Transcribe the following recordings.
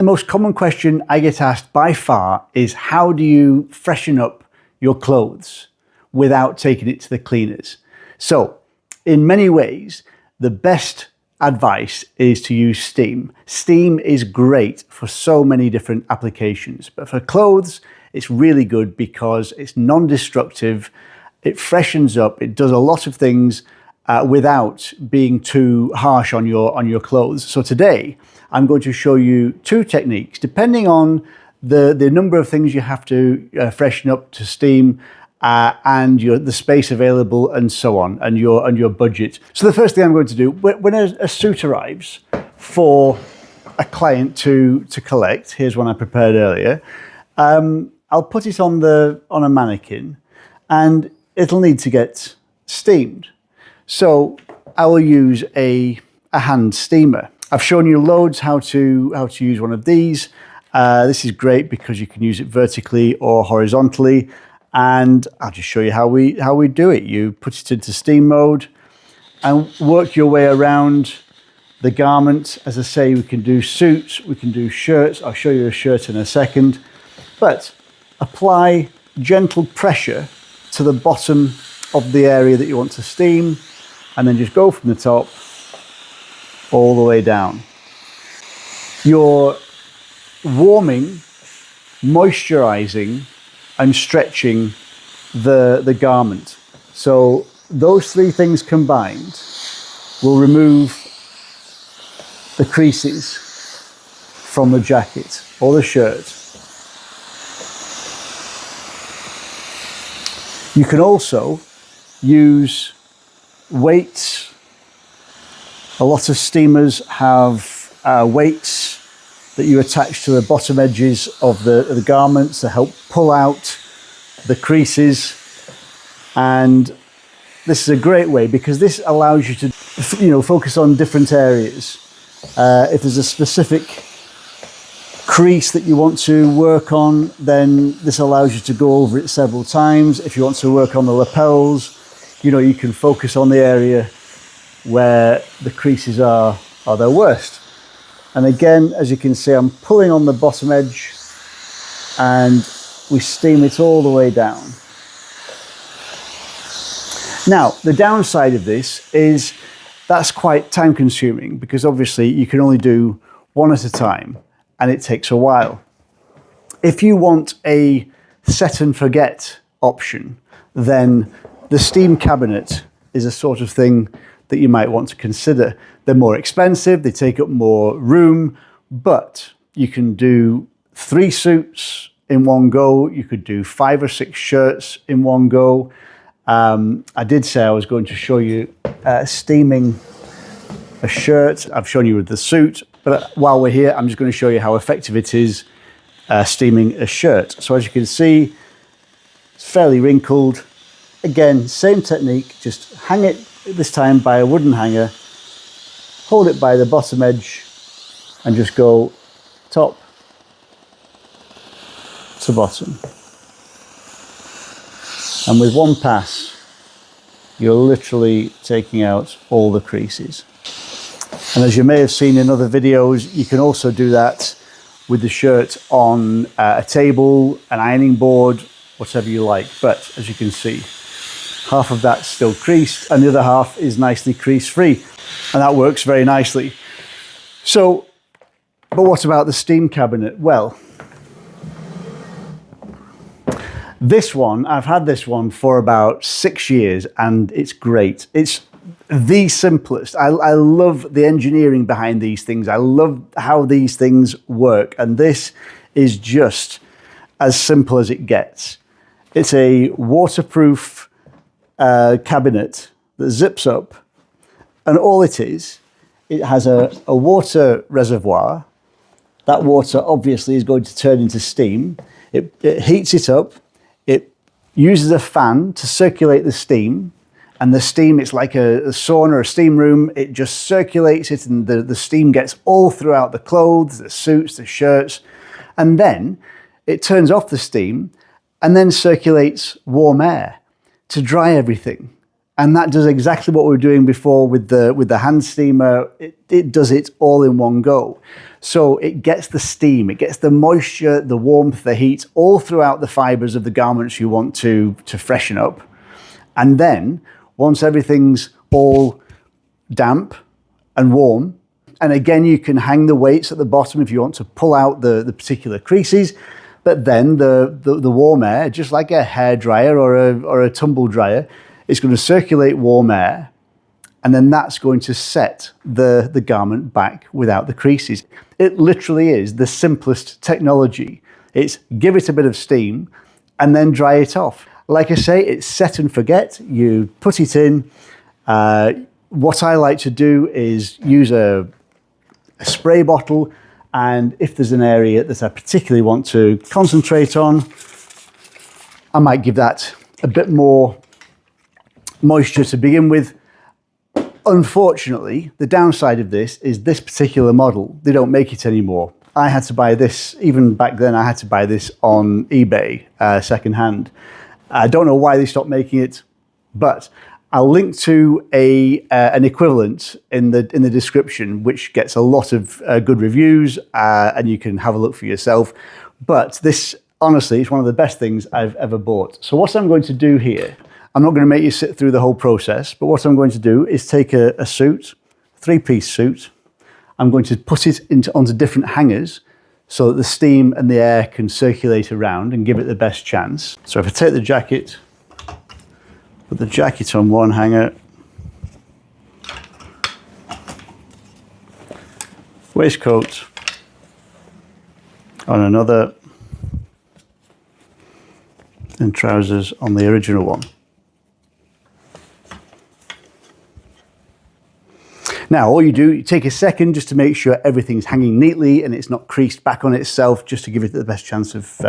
The most common question I get asked by far is, how do you freshen up your clothes without taking it to the cleaners? So in many ways, the best advice is to use steam. Steam is great for so many different applications, but for clothes, it's really good because it's non-destructive, it freshens up, it does a lot of things without being too harsh on your clothes. So today, I'm going to show you two techniques, depending on the number of things you have to freshen up to steam, and the space available, and so on, and your budget. So the first thing I'm going to do, when a suit arrives for a client to collect, here's one I prepared earlier, I'll put it on a mannequin, and it'll need to get steamed. So I will use a hand steamer. I've shown you loads how to use one of these. This is great because you can use it vertically or horizontally, and I'll just show you how we do it. You put it into steam mode and work your way around the garment. As I say, we can do suits, we can do shirts. I'll show you a shirt in a second, but apply gentle pressure to the bottom of the area that you want to steam, and then just go from the top all the way down. You're warming, moisturizing, and stretching the garment. So those three things combined will remove the creases from the jacket or the shirt. You can also use weights. A lot of steamers have weights that you attach to the bottom edges of the garments to help pull out the creases. And this is a great way because this allows you to, focus on different areas. If there's a specific crease that you want to work on, then this allows you to go over it several times. If you want to work on the lapels, you can focus on the area where the creases are their worst. And again, as you can see, I'm pulling on the bottom edge and we steam it all the way down. Now, the downside of this is that's quite time consuming because obviously you can only do one at a time and it takes a while. If you want a set and forget option, then the steam cabinet is a sort of thing that you might want to consider. They're more expensive, they take up more room, but you can do 3 suits in one go. You could do 5 or 6 shirts in one go. I did say I was going to show you steaming a shirt. I've shown you with the suit, but while we're here, I'm just going to show you how effective it is steaming a shirt. So as you can see, it's fairly wrinkled. Again, same technique, just hang it this time by a wooden hanger, hold it by the bottom edge and just go top to bottom. And with one pass, you're literally taking out all the creases. And as you may have seen in other videos, you can also do that with the shirt on a table, an ironing board, whatever you like. But as you can see, half of that's still creased and the other half is nicely crease free. And that works very nicely. So, but what about the steam cabinet? Well, this one, I've had this one for about 6 years and it's great. It's the simplest. I love the engineering behind these things. I love how these things work. And this is just as simple as it gets. It's a waterproof cabinet that zips up, and all it has a water reservoir. That water obviously is going to turn into steam. It heats it up. It uses a fan to circulate the steam, and the steam, it's like a sauna or a steam room. It just circulates it, and the steam gets all throughout the clothes, the suits, the shirts, and then it turns off the steam and then circulates warm air to dry everything. And that does exactly what we were doing before with the hand steamer. It does it all in one go. So it gets the steam, it gets the moisture, the warmth, the heat, all throughout the fibers of the garments you want to freshen up. And then once everything's all damp and warm, and again, you can hang the weights at the bottom if you want to pull out the particular creases. But then the warm air, just like a hairdryer or a tumble dryer, is going to circulate warm air, and then that's going to set the garment back without the creases. It literally is the simplest technology. It's give it a bit of steam and then dry it off. Like I say, it's set and forget. You put it in. What I like to do is use a spray bottle, and if there's an area that I particularly want to concentrate on, I might give that a bit more moisture to begin with. Unfortunately, the downside of this is this particular model, they don't make it anymore. I had to buy this, even back then I had to buy this on eBay, secondhand. I don't know why they stopped making it, but I'll link to an equivalent in the description, which gets a lot of good reviews, and you can have a look for yourself. But this, honestly, is one of the best things I've ever bought. So what I'm going to do here, I'm not going to make you sit through the whole process, but what I'm going to do is take a suit, a 3-piece suit. I'm going to put it onto different hangers so that the steam and the air can circulate around and give it the best chance. So if I take the jacket, put the jacket on one hanger, waistcoat on another, and trousers on the original one. Now, all you do, you take a second just to make sure everything's hanging neatly and it's not creased back on itself, just to give it the best chance of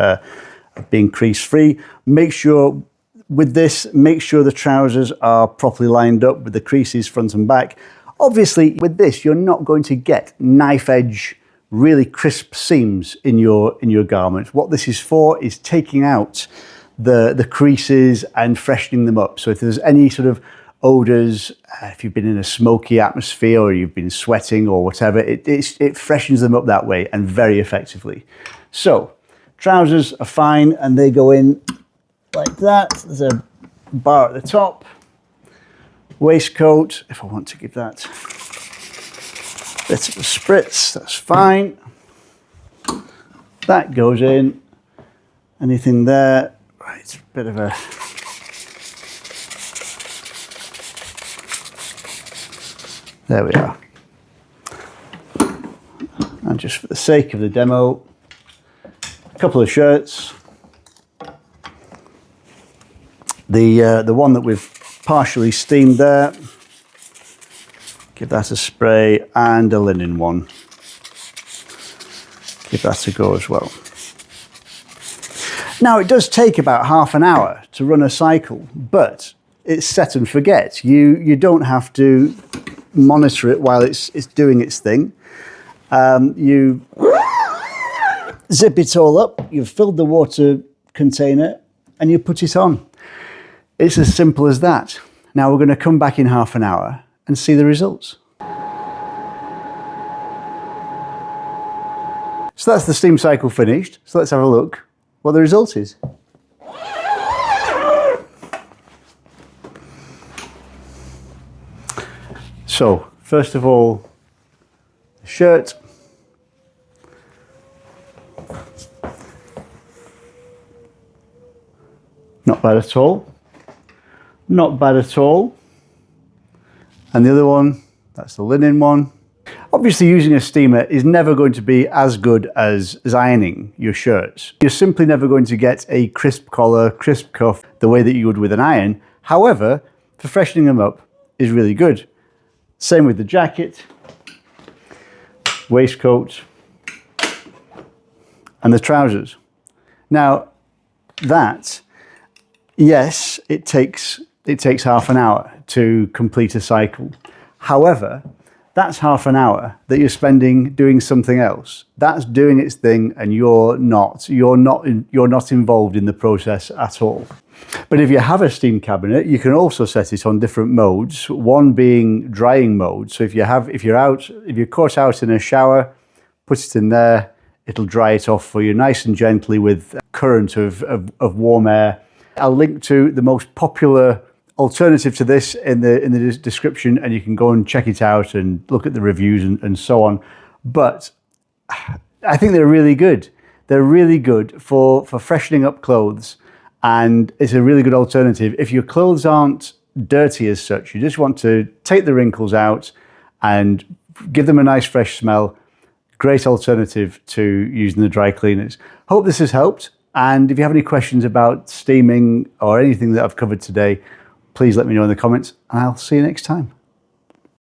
being crease free. Make sure with this, make sure the trousers are properly lined up with the creases front and back. Obviously, with this, you're not going to get knife edge, really crisp seams in your garment. What this is for is taking out the creases and freshening them up. So if there's any sort of odours, if you've been in a smoky atmosphere or you've been sweating or whatever, it freshens them up that way and very effectively. So trousers are fine and they go in like that. There's a bar at the top. Waistcoat, if I want to give that a bit of a spritz, that's fine. That goes in. Anything there? Right, a bit of a there we are. And just for the sake of the demo, a couple of shirts. The one that we've partially steamed there, give that a spray, and a linen one. Give that a go as well. Now, it does take about half an hour to run a cycle, but it's set and forget. You don't have to monitor it while it's doing its thing. You zip it all up, you've filled the water container, and you put it on. It's as simple as that. Now we're going to come back in half an hour and see the results. So that's the steam cycle finished. So let's have a look what the result is. So, first of all, the shirt. Not bad at all. Not bad at all. And the other one, that's the linen one. Obviously, using a steamer is never going to be as good as ironing your shirts. You're simply never going to get a crisp collar, crisp cuff the way that you would with an iron. However, for freshening them up is really good. Same with the jacket, waistcoat, and the trousers. Now, that, yes, it takes half an hour to complete a cycle. However, that's half an hour that you're spending doing something else. That's doing its thing, and you're not involved in the process at all. But if you have a steam cabinet, you can also set it on different modes. One being drying mode. So if you're caught out in a shower, put it in there. It'll dry it off for you nice and gently with a current of warm air. I'll link to the most popular alternative to this in the description, and you can go and check it out and look at the reviews and so on. But I think they're really good. They're really good for freshening up clothes, and it's a really good alternative. If your clothes aren't dirty as such, you just want to take the wrinkles out and give them a nice fresh smell, great alternative to using the dry cleaners. Hope this has helped. And if you have any questions about steaming or anything that I've covered today, please let me know in the comments, and I'll see you next time.